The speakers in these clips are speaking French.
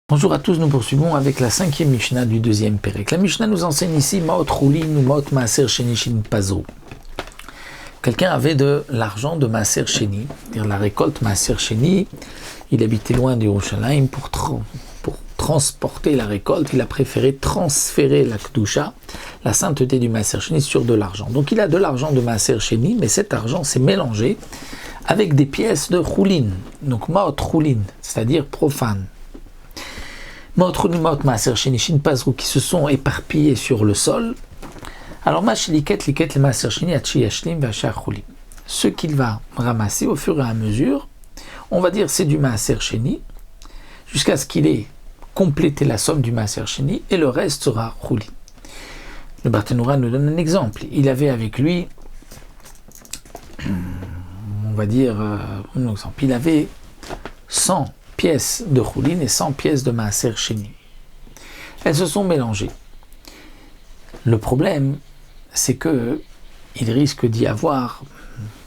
Bonjour à tous, nous poursuivons avec la 5e Mishnah du 2e Pérec. La Mishnah nous enseigne ici Maot Choulin ou Maot Maaser Sheni Shin Pazo. Quelqu'un avait de l'argent de Maaser Sheni, c'est-à-dire la récolte Maaser Sheni. Il habitait loin d'Yerushalayim pour transporter la récolte. Il a préféré transférer la Kedusha, la sainteté du Maaser Sheni, sur de l'argent. Donc il a de l'argent de Maaser Sheni, mais cet argent s'est mélangé avec des pièces de Choulin, donc Maot Choulin, c'est-à-dire profane. Qui se sont éparpillés sur le sol. Alors, ce qu'il va ramasser au fur et à mesure, on va dire c'est du Maaser Sheni, jusqu'à ce qu'il ait complété la somme du Maaser Sheni, et le reste sera Choulin. Le Barthénoura nous donne un exemple. Il avait avec lui, on va dire, un exemple, il avait 100 pièces de Choulin et 100 pièces de Maaser Sheni. Elles se sont mélangées. Le problème, c'est que il risque d'y avoir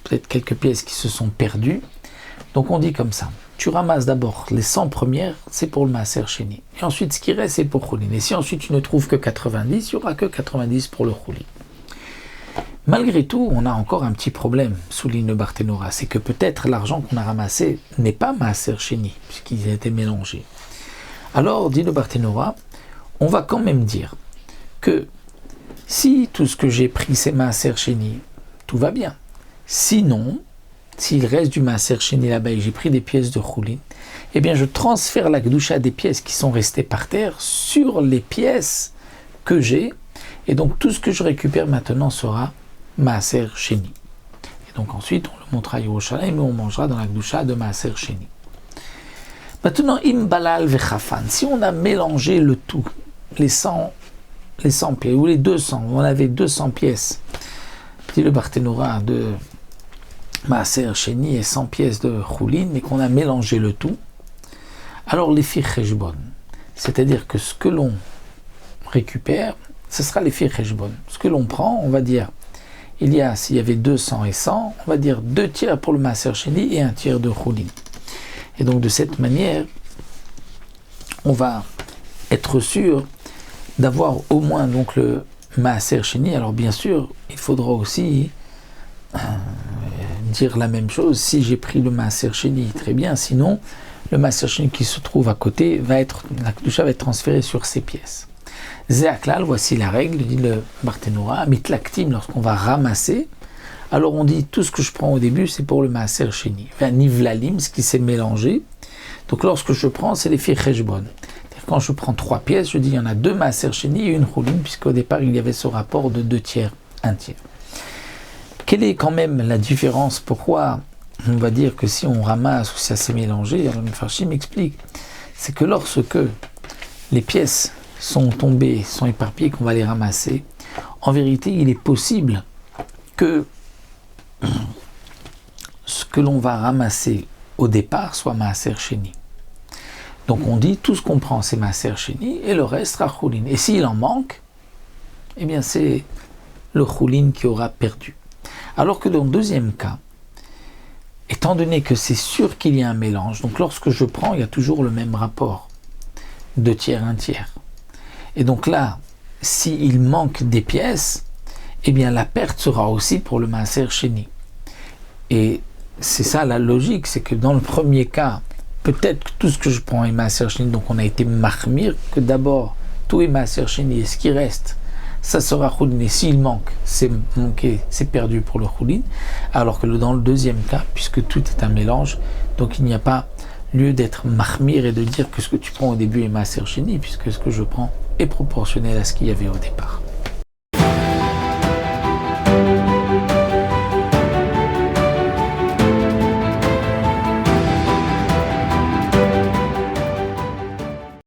peut-être quelques pièces qui se sont perdues. Donc on dit comme ça, tu ramasses d'abord les 100 premières, c'est pour le Maaser Sheni. Et ensuite, ce qui reste, c'est pour Choulin. Et si ensuite tu ne trouves que 90, il n'y aura que 90 pour le Choulin. Malgré tout, on a encore un petit problème, souligne le Barthénoura, c'est que peut-être l'argent qu'on a ramassé n'est pas Maaser Sheni, puisqu'ils étaient mélangés. Alors, dit le Barthénoura, on va quand même dire que si tout ce que j'ai pris c'est Maaser Sheni, tout va bien. Sinon, s'il reste du Maaser Sheni là-bas et j'ai pris des pièces de Choulin, eh bien je transfère la Kedusha des pièces qui sont restées par terre sur les pièces que j'ai, et donc tout ce que je récupère maintenant sera Maaser Sheni. Et donc ensuite, on le montrera à Yerushalayim et on mangera dans la Kedusha de Maaser Sheni. Maintenant, Im Balal Vechafan, si on a mélangé le tout, les 100 pièces, ou les 200, on avait 200 pièces, dit le Barthénoura, de Maaser Sheni et 100 pièces de Choulin, et qu'on a mélangé le tout, alors les fi cheshbon, c'est-à-dire que ce que l'on récupère, ce sera les fi cheshbon. Ce que l'on prend, on va dire, s'il y avait 200 et 100, on va dire 2 tiers pour le Maaser Sheni et 1 tiers de Choulin. Et donc de cette manière, on va être sûr d'avoir au moins donc le Maaser Sheni. Alors bien sûr, il faudra aussi dire la même chose. Si j'ai pris le Maaser Sheni, très bien. Sinon, le Maaser Sheni qui se trouve à côté, la Kedusha va être transférée sur ces pièces. Zéaklal, voici la règle, dit le Barthénoura, mitlaktim, lorsqu'on va ramasser, alors on dit tout ce que je prends au début, c'est pour le Maaser Sheni. Nivlalim, ce qui s'est mélangé. Donc lorsque je prends, c'est les fi cheshbon. Quand je prends 3 pièces, je dis il y en a 2 Maaser Sheni et une Choulin, puisqu'au départ il y avait ce rapport de 2 tiers, 1 tiers. Quelle est quand même la différence? Pourquoi on va dire que si on ramasse ou si ça s'est mélangé? Alors le Mefarshim m'explique. C'est que lorsque les pièces sont tombées, sont éparpillées, qu'on va les ramasser, en vérité il est possible que ce que l'on va ramasser au départ soit Maaser Sheni. Donc on dit tout ce qu'on prend c'est Maaser Sheni et le reste sera Choulin. Et s'il en manque, eh bien c'est le Choulin qui aura perdu. Alors que dans le deuxième cas, étant donné que c'est sûr qu'il y a un mélange, donc lorsque je prends, il y a toujours le même rapport, 2 tiers, 1 tiers. Et donc là, s'il manque des pièces, eh bien la perte sera aussi pour le Maaser Sheni. Et c'est ça la logique, c'est que dans le premier cas, peut-être que tout ce que je prends est Maaser Sheni, donc on a été mahmir, que d'abord tout est Maaser Sheni et ce qui reste, ça sera Choulin. Et s'il manque, c'est manqué, c'est perdu pour le Choulin. Alors que dans le deuxième cas, puisque tout est un mélange, donc il n'y a pas lieu d'être mahmir et de dire que ce que tu prends au début est Maaser Sheni, puisque ce que je prends est proportionnel à ce qu'il y avait au départ.